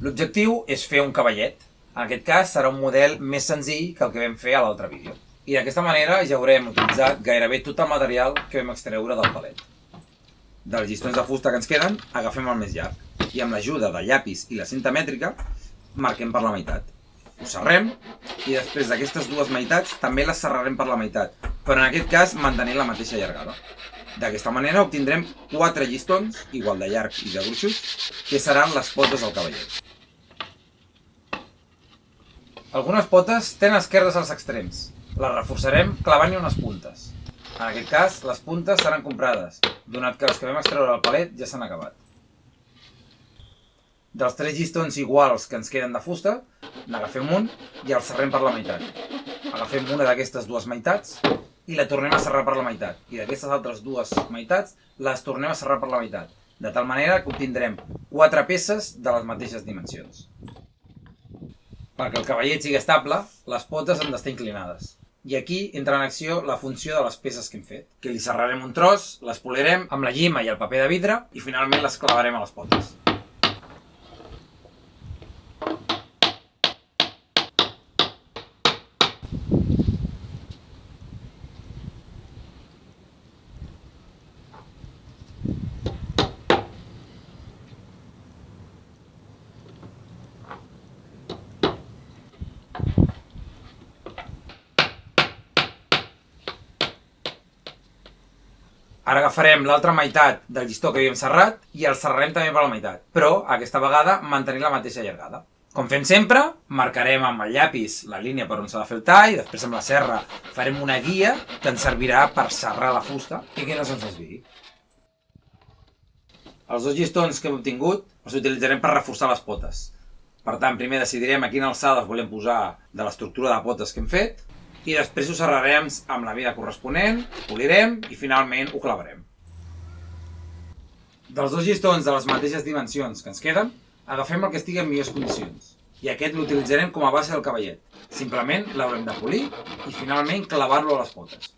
L'objectiu és fer un cavallet. En aquest cas serà un model més senzill que el que vam fer a l'altre vídeo. I d'aquesta manera ja haurem utilitzat gairebé tot el material que vam extreure del palet. Dels llistons de fusta que ens queden, agafem el més llarg i amb l'ajuda del llapis i la cinta mètrica marquem per la meitat. Ho serrem i després d'aquestes dues meitats també les serrarem per la meitat, però en aquest cas mantenint la mateixa llargada. D'aquesta manera obtindrem 4 llistons, igual de llargs i de gruixos, que seran les potes del cavallet. Algunes potes tenen esquerdes als extrems. Les reforçarem clavant-hi unes puntes. En aquest cas, les puntes seran comprades, donat que les que vam extreure del palet ja s'han acabat. Dels 3 llistons iguals que ens queden de fusta, n'agafem un i el serrem per la meitat. Agafem una d'aquestes dues meitats i la tornem a serrar per la meitat. I d'aquestes altres dues meitats les tornem a serrar per la meitat. De tal manera que obtindrem 4 peces de les mateixes dimensions. Perquè el cavallet sigui estable, les potes han d'estar inclinades. I aquí entra en acció la funció de les peces que hem fet. Que li serrarem un tros, les polirem amb la llima i el paper de vidre i finalment les clavarem a les potes. Ara agafarem l'altra meitat del llistó que havíem serrat i el serrarem també per la meitat, però aquesta vegada mantenint la mateixa llargada. Com fem sempre, marcarem amb el llapis la línia per on s'ha de fer el tall, després amb la serra farem una guia que ens servirà per serrar la fusta i que no se'ns desviï. Els 2 llistons que hem obtingut els utilitzarem per reforçar les potes. Per tant, primer decidirem a quina alçada volem posar de l'estructura de potes que hem fet, i després ho serrarem amb la mida corresponent, polirem i finalment ho clavarem. Dels 2 llistons de les mateixes dimensions que ens queden, agafem el que estigui en millors condicions. I aquest l'utilitzarem com a base del cavallet. Simplement l'haurem de polir i finalment clavar-lo a les potes.